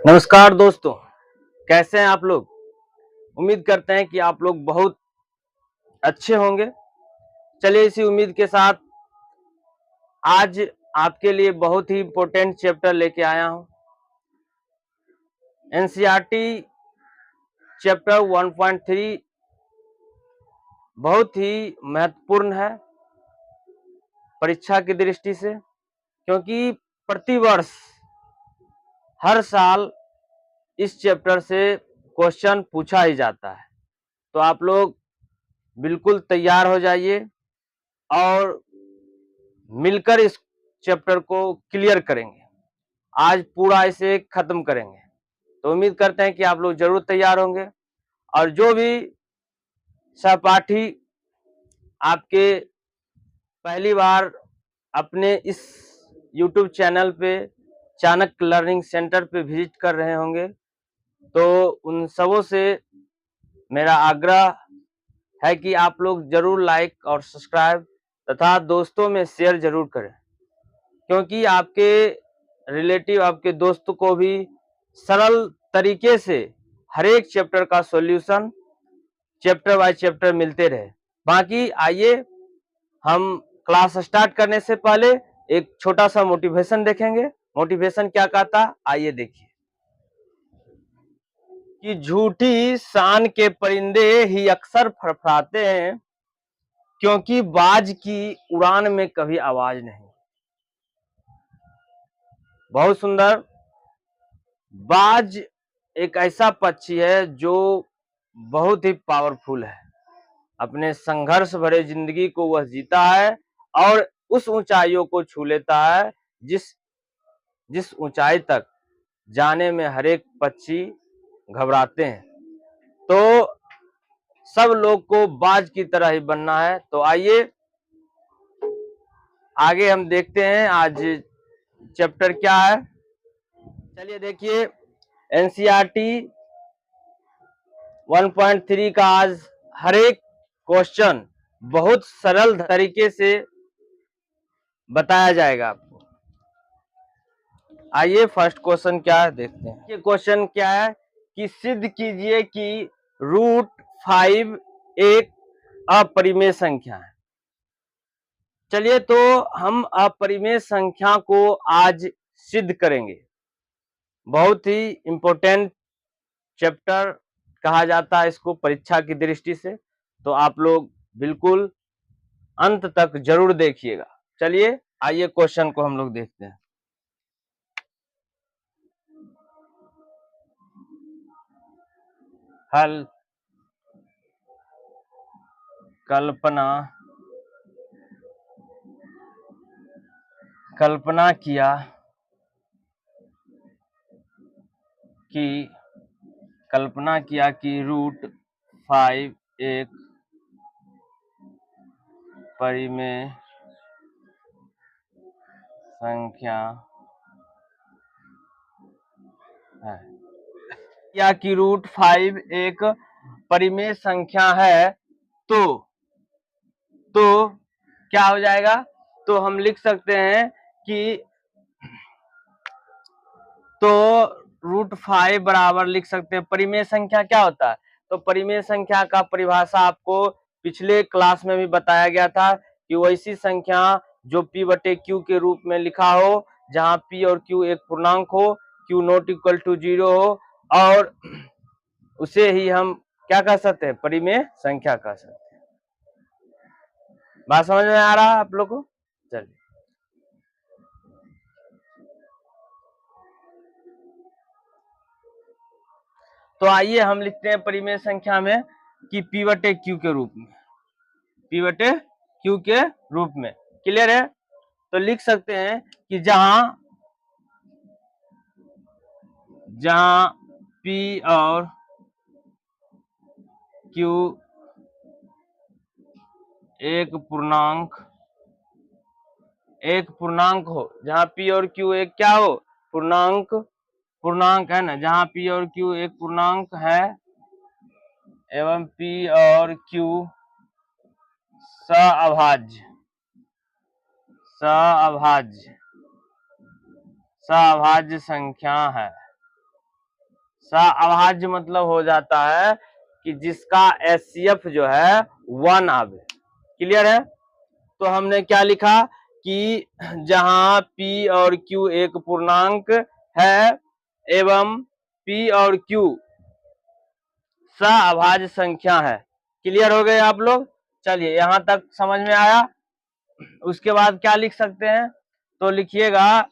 नमस्कार दोस्तों, कैसे हैं आप लोग। उम्मीद करते हैं कि आप लोग बहुत अच्छे होंगे। चलिए इसी उम्मीद के साथ आज आपके लिए बहुत ही इम्पोर्टेंट चैप्टर लेके आया हूं। एनसीईआरटी चैप्टर 1.3 बहुत ही महत्वपूर्ण है परीक्षा की दृष्टि से, क्योंकि प्रतिवर्ष हर साल इस चैप्टर से क्वेश्चन पूछा ही जाता है। तो आप लोग बिल्कुल तैयार हो जाइए और मिलकर इस चैप्टर को क्लियर करेंगे। आज पूरा इसे खत्म करेंगे। तो उम्मीद करते हैं कि आप लोग जरूर तैयार होंगे और जो भी सहपाठी आपके पहली बार अपने इस YouTube चैनल पे चाणक्य लर्निंग सेंटर पे विजिट कर रहे होंगे, तो उन सबों से मेरा आग्रह है कि आप लोग जरूर लाइक और सब्सक्राइब तथा दोस्तों में शेयर जरूर करें, क्योंकि आपके रिलेटिव, आपके दोस्त को भी सरल तरीके से हर एक चैप्टर का सॉल्यूशन चैप्टर बाय चैप्टर मिलते रहे। बाकी आइए हम क्लास स्टार्ट करने से पहले एक छोटा सा मोटिवेशन देखेंगे। मोटिवेशन क्या कहता, आइए देखिए। कि झूठी शान के परिंदे ही अक्सर फड़फड़ाते हैं, क्योंकि बाज की उड़ान में कभी आवाज नहीं। बहुत सुंदर। बाज एक ऐसा पक्षी है जो बहुत ही पावरफुल है। अपने संघर्ष भरे जिंदगी को वह जीता है और उस ऊंचाइयों को छू लेता है जिस ऊंचाई तक जाने में हर एक पक्षी घबराते हैं। तो सब लोग को बाज की तरह ही बनना है। तो आइए आगे हम देखते हैं आज चैप्टर क्या है। चलिए देखिए, एनसीईआरटी 1.3 का आज हर एक क्वेश्चन बहुत सरल तरीके से बताया जाएगा आपको। आइए फर्स्ट क्वेश्चन क्या है देखते हैं। ये क्वेश्चन क्या है कि सिद्ध कीजिए कि √5 एक अपरिमेय संख्या है। चलिए तो हम अपरिमेय संख्या को आज सिद्ध करेंगे। बहुत ही इंपॉर्टेंट चैप्टर कहा जाता है इसको परीक्षा की दृष्टि से। तो आप लोग बिल्कुल अंत तक जरूर देखिएगा। चलिए आइए क्वेश्चन को हम लोग देखते हैं। हल कल्पना किया कि √5 एक परिमेय संख्या है, या कि √5 एक परिमेय संख्या है। तो क्या हो जाएगा, तो हम लिख सकते हैं कि तो √5 बराबर लिख सकते हैं। परिमेय संख्या क्या होता है, तो परिमेय संख्या का परिभाषा आपको पिछले क्लास में भी बताया गया था कि वैसी संख्या जो p/q के रूप में लिखा हो, जहां p और q एक पूर्णांक हो, q नॉट इक्वल टू 0 हो, और उसे ही हम क्या कह सकते हैं, परिमेय संख्या कह सकते हैं। बात समझ में आ रहा है आप लोग को। चलिए तो आइए हम लिखते हैं परिमेय संख्या में कि p/q के रूप में, p/q के रूप में। क्लियर है। तो लिख सकते हैं कि जहां p और q एक पूर्णांक हो, जहां p और q एक क्या हो, पूर्णांक है ना, जहां p और q एक पूर्णांक है एवं p और q सअभाज्य सअभाज्य संख्या है। सअभाज्य मतलब हो जाता है कि जिसका एचसीएफ जो है 1 आवे। क्लियर है? तो हमने क्या लिखा कि जहां P और Q एक पूर्णांक है एवं P और Q सअभाज्य संख्या है। क्लियर हो गए आप लोग? चलिए यहां तक समझ में आया। उसके बाद क्या लिख सकते हैं? तो लिखिएगा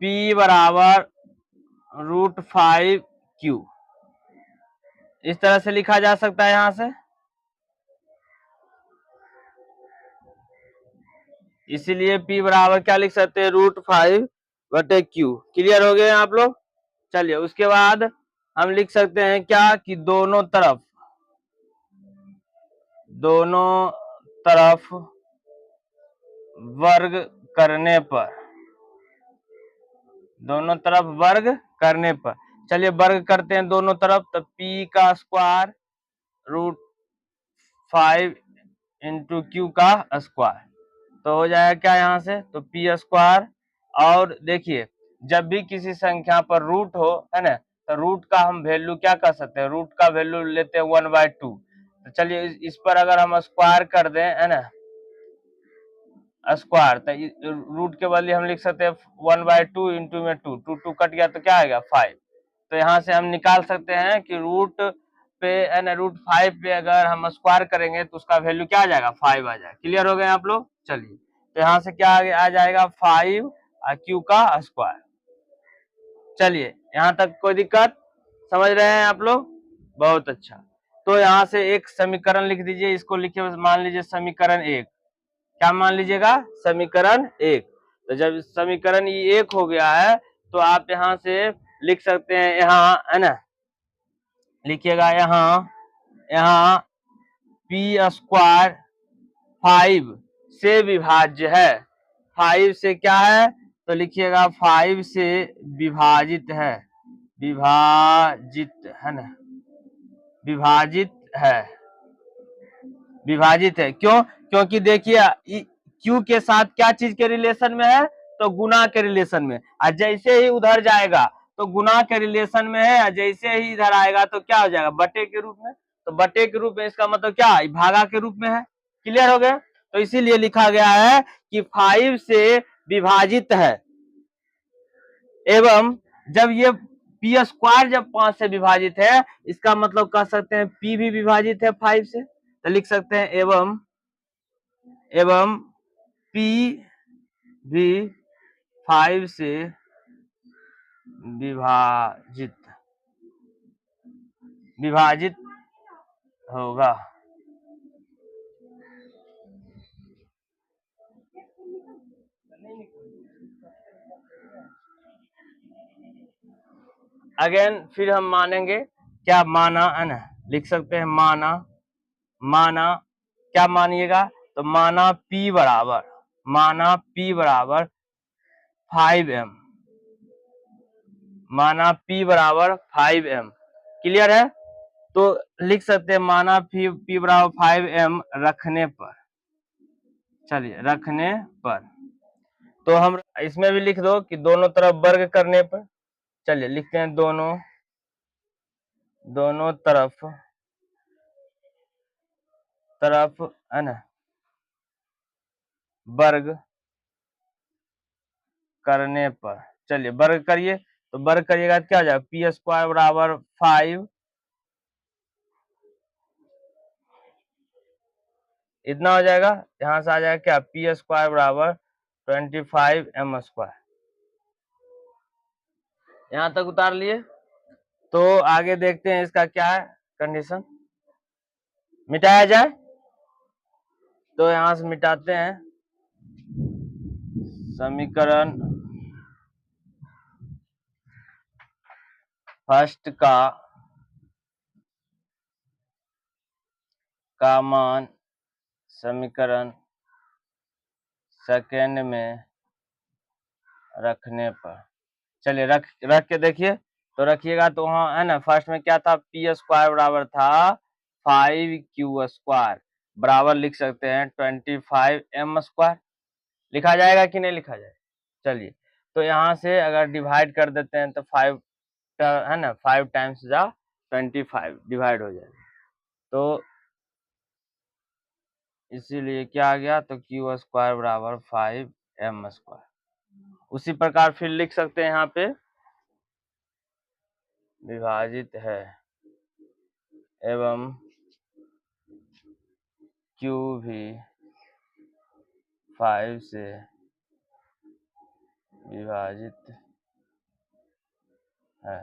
P बराबर √5Q। इस तरह से लिखा जा सकता है यहां से। इसीलिए P बराबर क्या लिख सकते हैं? √5/Q। क्लियर हो गए आप लोग? चलिए उसके बाद हम लिख सकते हैं क्या कि दोनों तरफ वर्ग करने पर, दोनों तरफ वर्ग करने पर, चलिए वर्ग करते हैं दोनों तरफ। तो P का स्क्वायर √5 इंटू Q का स्क्वायर, तो हो जाएगा क्या यहाँ से? तो P स्क्वायर। और देखिए जब भी किसी संख्या पर रूट हो, है ना, तो रूट का हम वैल्यू क्या कर सकते हैं? रूट का वैल्यू लेते हैं 1/2। तो चलिए इस पर अगर हम स्क्वायर कर दें, है ना, स्क्वायर, तो रूट के बदले हम लिख सकते हैं 1/2 इंटू में 2, 2 कट गया तो क्या आएगा? 5। तो यहाँ से हम निकाल सकते हैं कि रूट पे, है ना, √5 पे अगर हम स्क्वायर करेंगे तो उसका वैल्यू क्या आ जाएगा? 5 आ जाएगा। क्लियर हो गए आप लोग? चलिए तो यहाँ से क्या आ जाएगा? 5 Q का स्क्वायर। चलिए यहाँ तक कोई दिक्कत? समझ रहे हैं आप लोग? बहुत अच्छा। तो यहाँ से एक समीकरण लिख दीजिए, इसको लिखिए, मान लीजिए समीकरण 1। क्या मान लीजिएगा? समीकरण 1। तो जब समीकरण ये 1 हो गया है तो आप यहाँ से लिख सकते हैं, यहाँ, है ना, लिखिएगा यहाँ P स्क्वायर 5 से विभाज्य है। 5 से क्या है? तो लिखिएगा 5 से विभाजित है, विभाजित है ना, विभाजित है, विभाजित है। क्यों? क्योंकि देखिए Q के साथ क्या चीज के रिलेशन में है? तो गुना के रिलेशन में। और जैसे ही उधर जाएगा तो गुना के रिलेशन में है, और जैसे ही इधर आएगा तो क्या हो जाएगा? बटे के रूप में। तो बटे के रूप में इसका मतलब क्या? भागा के रूप में है। क्लियर हो गया? तो इसीलिए लिखा गया है कि 5 से विभाजित है। एवं जब ये P स्क्वायर जब 5 से विभाजित है, इसका मतलब कह सकते हैं P भी विभाजित है 5 से। तो लिख सकते हैं एवं P भी 5 से विभाजित होगा। अगेन फिर हम मानेंगे क्या? माना, है ना, लिख सकते हैं माना क्या मानिएगा? तो माना P बराबर 5m, माना P बराबर 5m। क्लियर है? तो लिख सकते हैं माना P बराबर 5m रखने पर। चलिए रखने पर, तो हम इसमें भी लिख दो कि दोनों तरफ वर्ग करने पर। चलिए लिखते हैं दोनों तरफ है ना, वर्ग करने पर। चलिए वर्ग करिए, तो वर्ग करिएगा क्या हो जाएगा? P स्क्वायर बराबर 5, इतना हो जाएगा। यहां से आ जाएगा क्या? P स्क्वायर बराबर 25m स्क्वायर। यहां तक उतार लिए। तो आगे देखते हैं इसका क्या है कंडीशन। मिटाया जाए, तो यहां से मिटाते हैं। समीकरण फर्स्ट का मान समीकरण सेकेंड में रखने पर। चलिए रख के देखिए, तो रखिएगा। तो वहां है ना, फर्स्ट में क्या था? P स्क्वायर बराबर था 5Q स्क्वायर, बराबर लिख सकते हैं 25m स्क्वायर। लिखा जाएगा कि नहीं लिखा जाएगा? चलिए, तो यहाँ से अगर डिवाइड कर देते हैं तो 5 है ना, 5 टाइम्स जा 25 डिवाइड हो जाएगा। तो इसीलिए क्या आ गया, तो क्यू स्क्वायर बराबर 5m²। उसी प्रकार फिर लिख सकते हैं यहाँ पे, विभाजित है एवं क्यू भी 5 से विभाजित है।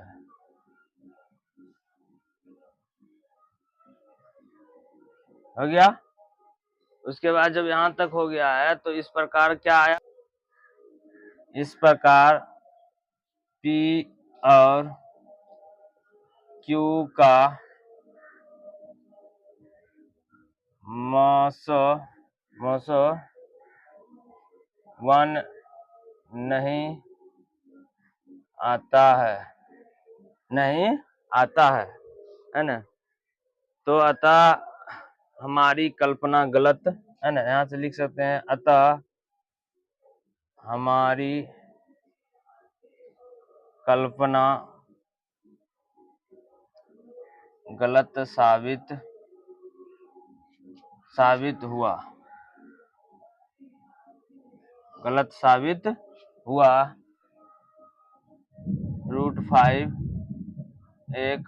हो गया। उसके बाद जब यहाँ तक हो गया है तो इस प्रकार क्या आया, इस प्रकार P और Q का मास 1 नहीं आता है, नहीं आता है ना। तो अतः हमारी कल्पना गलत है ना, यहाँ से लिख सकते हैं अतः हमारी कल्पना गलत साबित हुआ, गलत साबित हुआ। √5 एक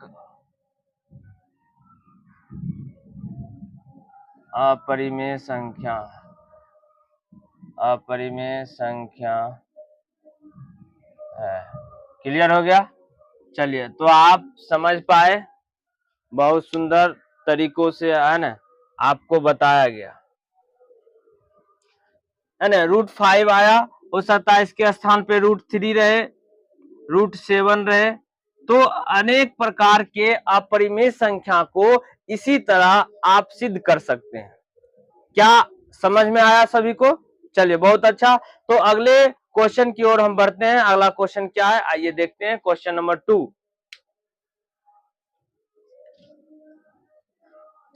अपरिमेय संख्या है। क्लियर हो गया? चलिए, तो आप समझ पाए, बहुत सुंदर तरीकों से है ना आपको बताया गया है ना। √5 आया, हो सकता है इसके स्थान पे √3 रहे, √7 रहे। तो अनेक प्रकार के अपरिमेय संख्या को इसी तरह आप सिद्ध कर सकते हैं। क्या समझ में आया सभी को? चलिए, बहुत अच्छा। तो अगले क्वेश्चन की ओर हम बढ़ते हैं। अगला क्वेश्चन क्या है, आइए देखते हैं। Question number 2।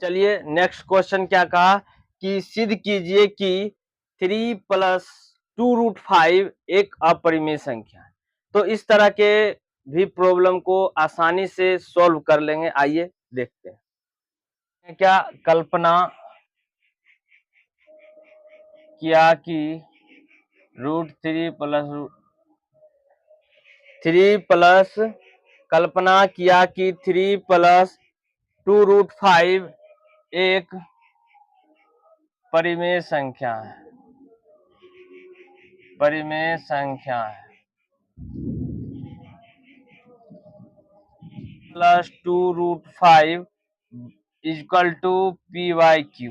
चलिए, नेक्स्ट क्वेश्चन क्या कहा कि सिद्ध कीजिए कि 3 + 2√5 एक अपरिमेय संख्या है। तो इस तरह के भी प्रॉब्लम को आसानी से सॉल्व कर लेंगे। आइए देखते हैं। क्या कल्पना किया कि कल्पना किया कि 3 + 2√5 एक परिमेय संख्या है, परिमेय संख्या है। +2√5 = p/q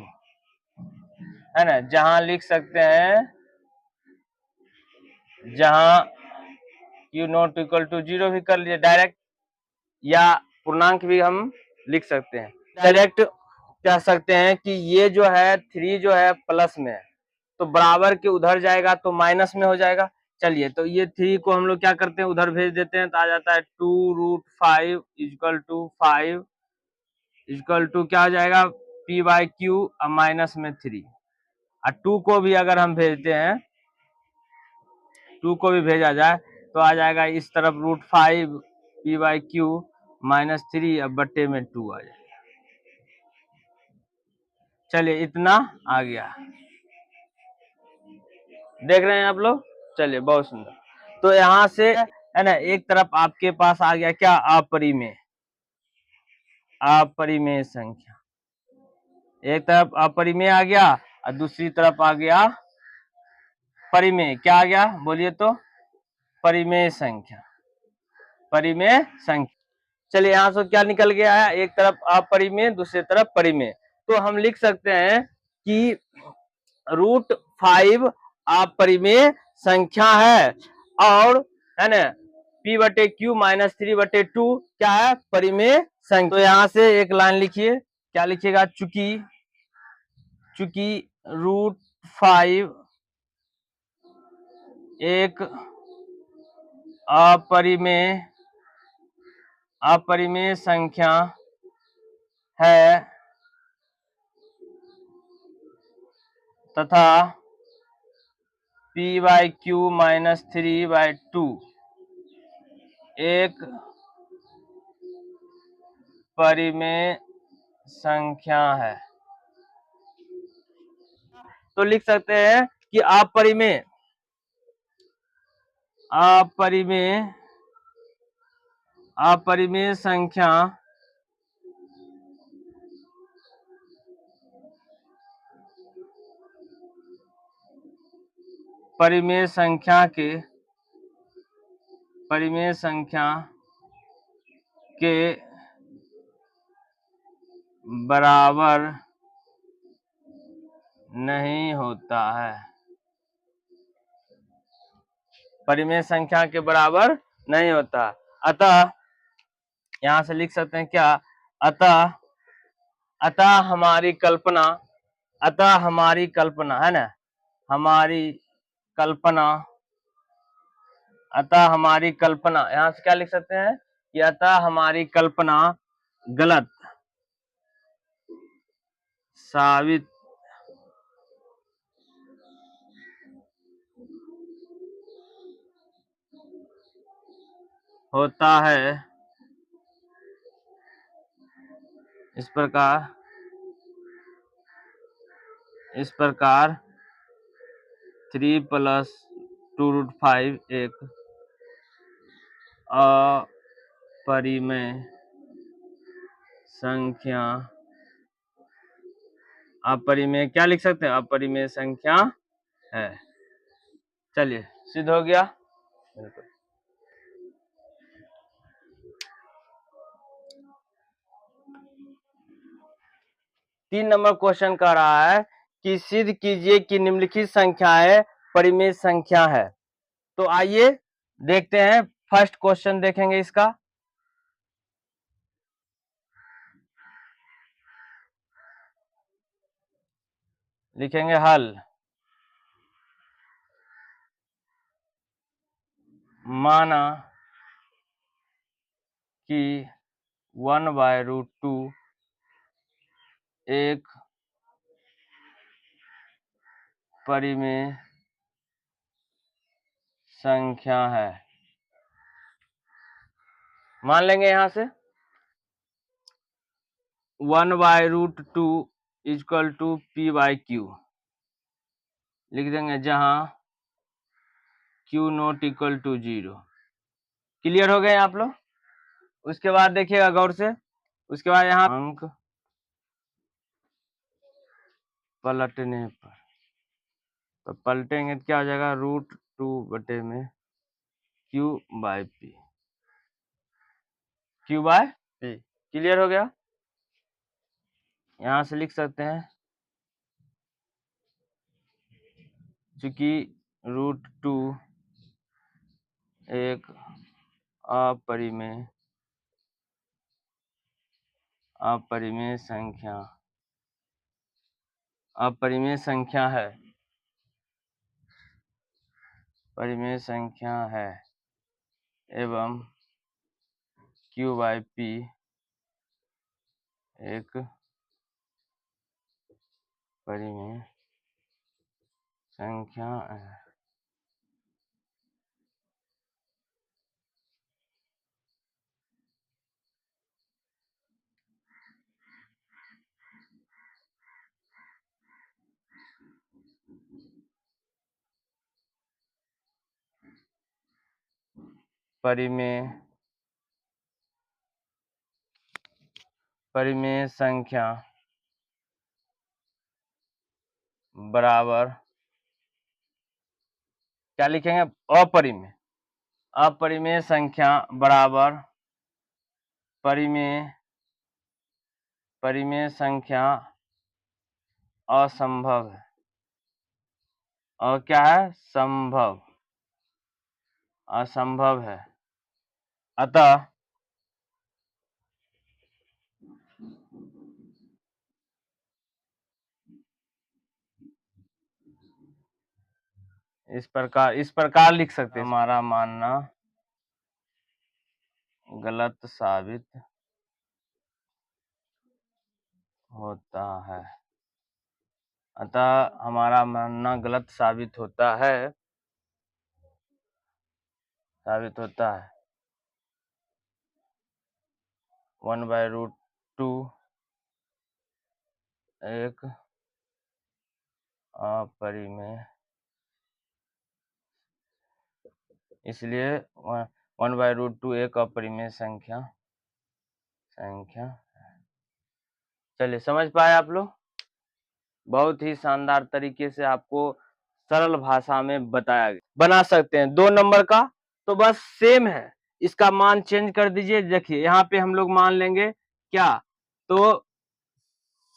है ना। जहां लिख सकते हैं, जहां q ≠ 0 भी कर लिए डायरेक्ट, या पूर्णांक भी हम लिख सकते हैं डायरेक्ट। कह सकते हैं कि ये जो है 3 जो है प्लस में है, तो बराबर के उधर जाएगा तो माइनस में हो जाएगा। चलिए, तो ये 3 को हम लोग क्या करते हैं, उधर भेज देते हैं, तो आ जाता है 2√5 = 5 = क्या हो जाएगा, p/q और माइनस में 3। और 2 को भी अगर हम भेजते हैं, 2 को भी भेजा जाए तो आ जाएगा इस तरफ √5 p/q -3 अब बट्टे में 2 आ जाएगा। चलिए, इतना आ गया, देख रहे हैं आप लोग। चलिए, बहुत सुंदर। तो यहाँ से है ना, एक तरफ आपके पास आ गया क्या, अपरिमेय संख्या। एक तरफ अपरिमेय आ गया और दूसरी तरफ आ गया परिमेय। क्या आ गया बोलिए तो, परिमेय संख्या, परिमेय संख्या। चलिए, यहाँ से क्या निकल गया है, एक तरफ अपरिमेय, दूसरी तरफ परिमेय। तो हम लिख सकते हैं कि √5 अपरिमेय संख्या है, और है ना p/q -3/2 क्या है, परिमेय संख्या। तो यहाँ से एक लाइन लिखिए, क्या लिखिएगा, चूंकि √5 एक अपरिमेय संख्या है तथा p/q-3/2 एक परिमेय संख्या है। तो लिख सकते हैं कि अपरिमेय संख्या परिमेय संख्या के बराबर नहीं होता है। परिमेय संख्या के बराबर नहीं होता। अतः यहां से लिख सकते हैं क्या, अतः हमारी कल्पना है ना, अतः हमारी कल्पना यहां से क्या लिख सकते हैं कि अतः हमारी कल्पना गलत साबित होता है। इस प्रकार 3+2√5 एक अपरिमेय संख्या, अपरिमेय क्या लिख सकते हैं, अपरिमेय संख्या है। चलिए सिद्ध हो गया। बिल्कुल। 3 नंबर क्वेश्चन कह रहा है कि सिद्ध कीजिए कि निम्नलिखित संख्याएं परिमेय संख्या है। तो आइए देखते हैं, फर्स्ट क्वेश्चन देखेंगे इसका। लिखेंगे हल। माना कि 1/√2 एक परिमेय संख्या है। मान लेंगे यहां से 1/√2 = p/q लिख देंगे, जहां q ≠ 0। क्लियर हो गए आप लोग। उसके बाद देखिएगा गौर से, उसके बाद यहाँ अंक पलटने पर, तो पलटेंगे तो क्या हो जाएगा, √2/में q/p। क्लियर हो गया। यहां से लिख सकते हैं, चूंकि √2 एक अपरिमेय संख्या है एवं q/p एक परिमेय संख्या है। परिमेय संख्या बराबर क्या लिखेंगे, अपरिमेय संख्या बराबर परिमेय संख्या असंभव है। और क्या है, असंभव है। अतः इस प्रकार लिख सकते हैं, हमारा मानना गलत साबित होता है। अतः हमारा मानना गलत साबित होता है। साबित होता है। 1/√2 एक अपरिमेय, इसलिए 1/√2 एक अपरिमेय संख्या। चलिए, समझ पाए आप लोग? बहुत ही शानदार तरीके से आपको सरल भाषा में बताया गया। बना सकते हैं 2 नंबर का, तो बस सेम है, इसका मान चेंज कर दीजिए। देखिए यहाँ पे हम लोग मान लेंगे क्या, तो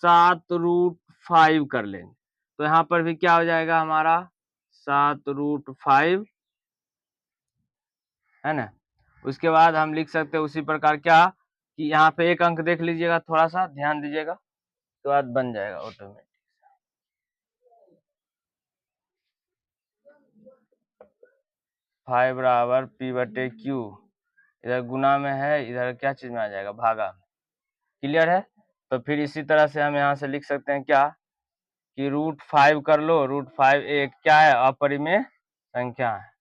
7√5 कर लेंगे, तो यहाँ पर भी क्या हो जाएगा हमारा 7√5, है ना। उसके बाद हम लिख सकते हैं उसी प्रकार क्या, कि यहाँ पे एक अंक देख लीजिएगा, थोड़ा सा ध्यान दीजिएगा, तो बाद बन जाएगा ऑटोमेटिक। 5 बराबर P/Q, इधर गुना में है, इधर क्या चीज में आ जाएगा, भागा। क्लियर है? तो फिर इसी तरह से हम यहाँ से लिख सकते हैं क्या, कि √5 कर लो। √5 एक क्या है, अपरिमेय संख्या है।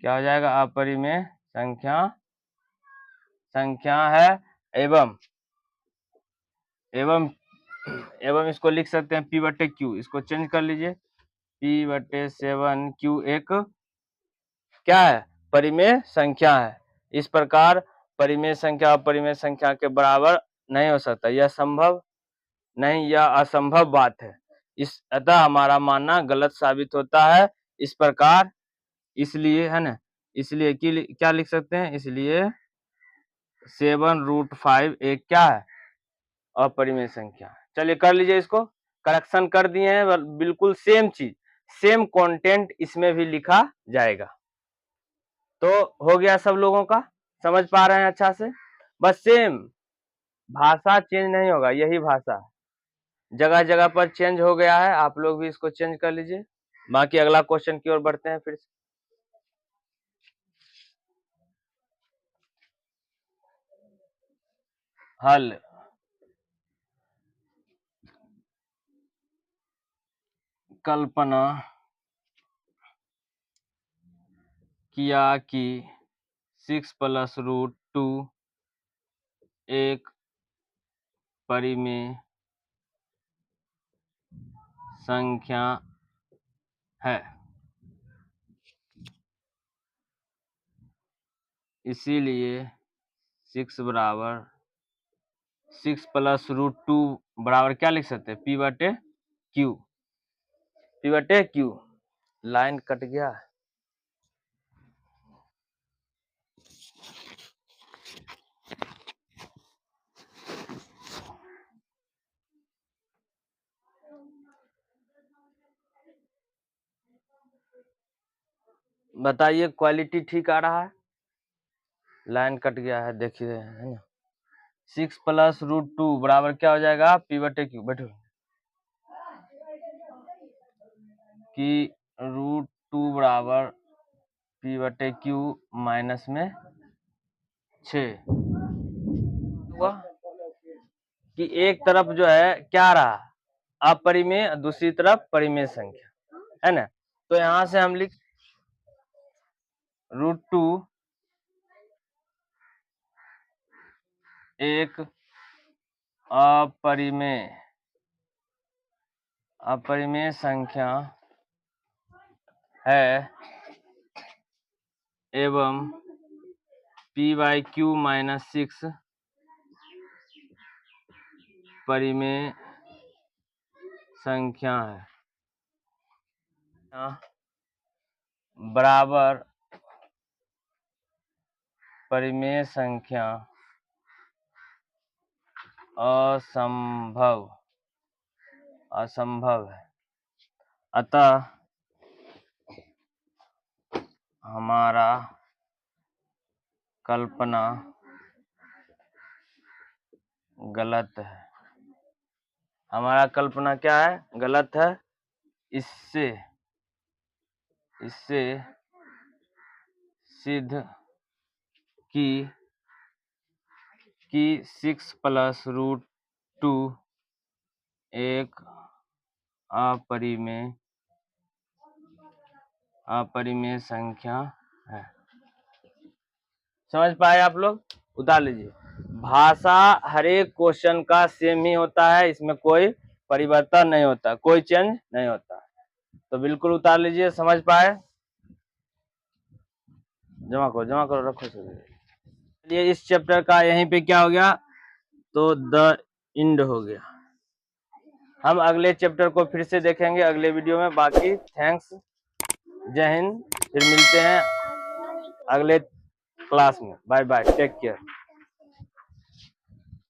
क्या हो जाएगा, अपरिमेय संख्या है। एवं इसको लिख सकते हैं P/Q, इसको चेंज कर लीजिए। P/7Q एक क्या है, परिमेय संख्या है। इस प्रकार परिमेय संख्या अपरिमेय संख्या के बराबर नहीं हो सकता, यह संभव नहीं, यह असंभव बात है। अतः हमारा मानना गलत साबित होता है इस प्रकार। इसलिए, है ना, इसलिए क्या लिख सकते हैं, इसलिए 7√5 एक क्या है, अपरिमेय संख्या। चलिए कर लीजिए, इसको करेक्शन कर दिए हैं, बिल्कुल सेम चीज, सेम कंटेंट इसमें भी लिखा जाएगा। तो हो गया सब लोगों का, समझ पा रहे हैं अच्छा से? बस सेम भाषा चेंज नहीं होगा, यही भाषा जगह जगह पर चेंज हो गया है, आप लोग भी इसको चेंज कर लीजिए। बाकी अगला क्वेश्चन की ओर बढ़ते हैं फिर से। हल कल्पना किया कि 6 + √2 एक परिमेय संख्या है, इसीलिए 6 + √2 बराबर क्या लिख सकते हैं, P/Q। P/Q लाइन कट गया। बताइए, क्वालिटी ठीक आ रहा है? लाइन कट गया है, देखिए, है ना। 6 + √2 बराबर क्या हो जाएगा, P/Q। बैठो, कि √2 बराबर P/Q माइनस में 6 हुआ, कि एक तरफ जो है क्या रहा, अपरिमेय, दूसरी तरफ परिमेय संख्या, है ना। तो यहां से हम लिख √2 एक अपरिमेय संख्या है एवं P/Q - 6 परिमेय संख्या है, बराबर परिमेय संख्या असंभव है। अतः हमारा कल्पना गलत है। हमारा कल्पना क्या है, गलत है। इससे सिद्ध की 6 + √2 एक अपरिमेय संख्या है। समझ पाए आप लोग? उतार लीजिए। भाषा हर एक क्वेश्चन का सेम ही होता है, इसमें कोई परिवर्तन नहीं होता, कोई चेंज नहीं होता। तो बिल्कुल उतार लीजिए। समझ पाए? जमा करो रखो सर। ये इस चैप्टर का यहीं पे क्या हो गया, तो द इंड हो गया। हम अगले चैप्टर को फिर से देखेंगे अगले वीडियो में। बाकी थैंक्स, जय हिंद, फिर मिलते हैं अगले क्लास में। Bye bye, take care.